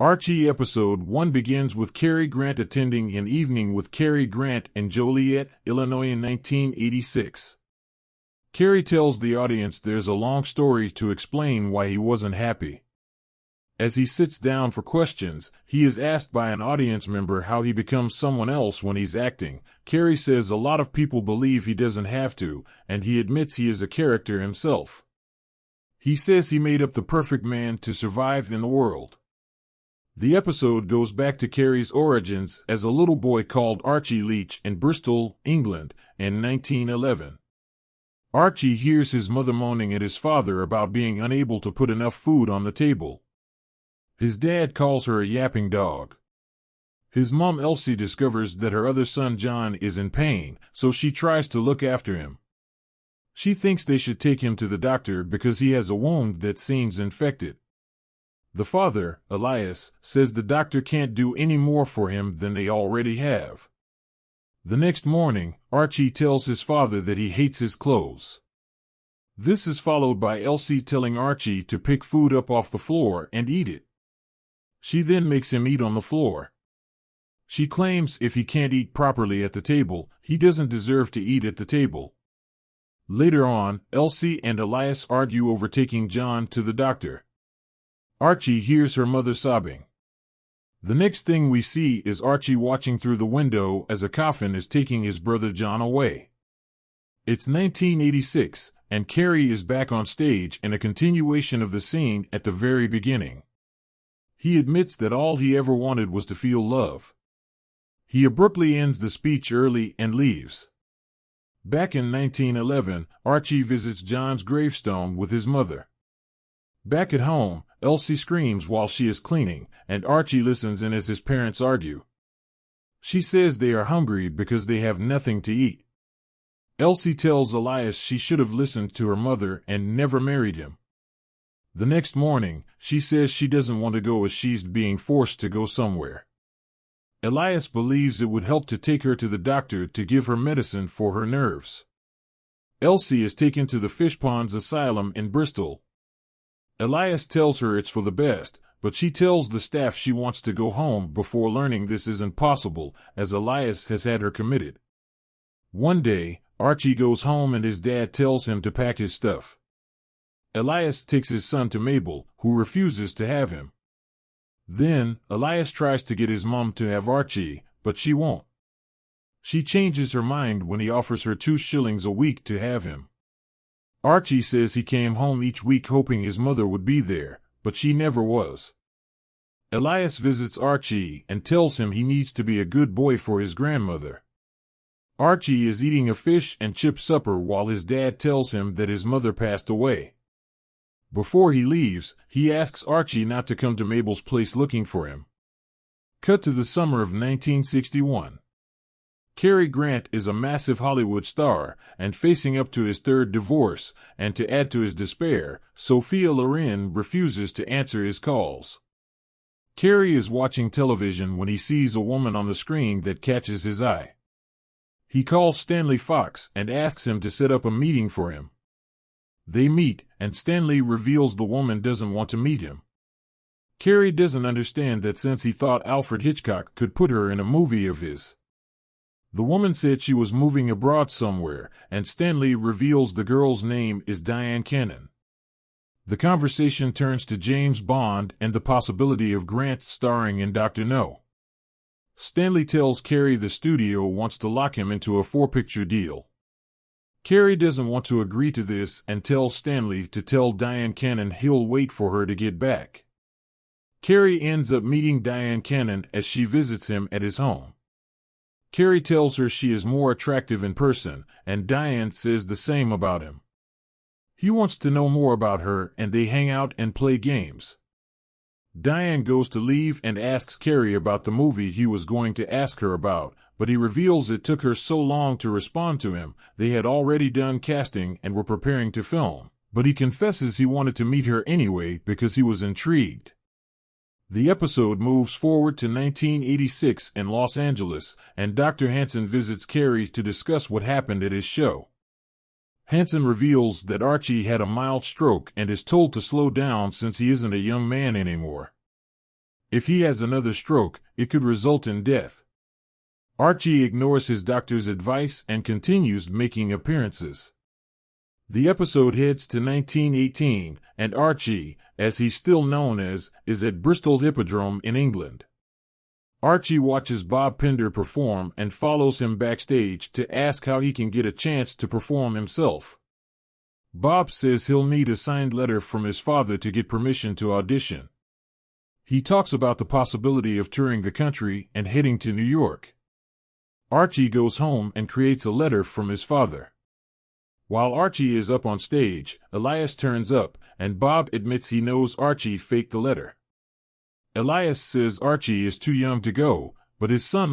Archie Episode 1 begins with Cary Grant attending an evening with Cary Grant in Joliet, Illinois in 1986. Cary tells the audience there's a long story to explain why he wasn't happy. As he sits down for questions, he is asked by an audience member how he becomes someone else when he's acting. Cary says a lot of people believe he doesn't have to, and he admits he is a character himself. He says he made up the perfect man to survive in the world. The episode goes back to Cary's origins as a little boy called Archie Leach in Bristol, England, in 1911. Archie hears his mother moaning at his father about being unable to put enough food on the table. His dad calls her a yapping dog. His mom Elsie discovers that her other son John is in pain, so she tries to look after him. She thinks they should take him to the doctor because he has a wound that seems infected. The father, Elias, says the doctor can't do any more for him than they already have. The next morning, Archie tells his father that he hates his clothes. This is followed by Elsie telling Archie to pick food up off the floor and eat it. She then makes him eat on the floor. She claims if he can't eat properly at the table, he doesn't deserve to eat at the table. Later on, Elsie and Elias argue over taking John to the doctor. Archie hears her mother sobbing. The next thing we see is Archie watching through the window as a coffin is taking his brother John away. It's 1986, and Cary is back on stage in a continuation of the scene at the very beginning. He admits that all he ever wanted was to feel love. He abruptly ends the speech early and leaves. Back in 1911, Archie visits John's gravestone with his mother. Back at home, Elsie screams while she is cleaning, and Archie listens in as his parents argue. She says they are hungry because they have nothing to eat. Elsie tells Elias she should have listened to her mother and never married him. The next morning, she says she doesn't want to go as she's being forced to go somewhere. Elias believes it would help to take her to the doctor to give her medicine for her nerves. Elsie is taken to the Fish Ponds Asylum in Bristol. Elias tells her it's for the best, but she tells the staff she wants to go home before learning this isn't possible, as Elias has had her committed. One day, Archie goes home and his dad tells him to pack his stuff. Elias takes his son to Mabel, who refuses to have him. Then, Elias tries to get his mom to have Archie, but she won't. She changes her mind when he offers her 2 shillings a week to have him. Archie says he came home each week hoping his mother would be there, but she never was. Elias visits Archie and tells him he needs to be a good boy for his grandmother. Archie is eating a fish and chip supper while his dad tells him that his mother passed away. Before he leaves, he asks Archie not to come to Mabel's place looking for him. Cut to the summer of 1961. Cary Grant is a massive Hollywood star and facing up to his 3rd divorce, and to add to his despair, Sophia Loren refuses to answer his calls. Cary is watching television when he sees a woman on the screen that catches his eye. He calls Stanley Fox and asks him to set up a meeting for him. They meet, and Stanley reveals the woman doesn't want to meet him. Cary doesn't understand that since he thought Alfred Hitchcock could put her in a movie of his. The woman said she was moving abroad somewhere, and Stanley reveals the girl's name is Diane Cannon. The conversation turns to James Bond and the possibility of Grant starring in Dr. No. Stanley tells Cary the studio wants to lock him into a 4-picture deal. Cary doesn't want to agree to this and tells Stanley to tell Diane Cannon he'll wait for her to get back. Cary ends up meeting Diane Cannon as she visits him at his home. Cary tells her she is more attractive in person, and Diane says the same about him. He wants to know more about her, and they hang out and play games. Diane goes to leave and asks Cary about the movie he was going to ask her about, but he reveals it took her so long to respond to him. They had already done casting and were preparing to film, but he confesses he wanted to meet her anyway because he was intrigued. The episode moves forward to 1986 in Los Angeles, and Dr. Hansen visits Cary to discuss what happened at his show. Hansen reveals that Archie had a mild stroke and is told to slow down since he isn't a young man anymore. If he has another stroke, it could result in death. Archie ignores his doctor's advice and continues making appearances. The episode heads to 1918, and Archie, as he's still known as, is at Bristol Hippodrome in England. Archie watches Bob Pender perform and follows him backstage to ask how he can get a chance to perform himself. Bob says he'll need a signed letter from his father to get permission to audition. He talks about the possibility of touring the country and heading to New York. Archie goes home and creates a letter from his father. While Archie is up on stage, Elias turns up, and Bob admits he knows Archie faked the letter. Elias says Archie is too young to go, but his son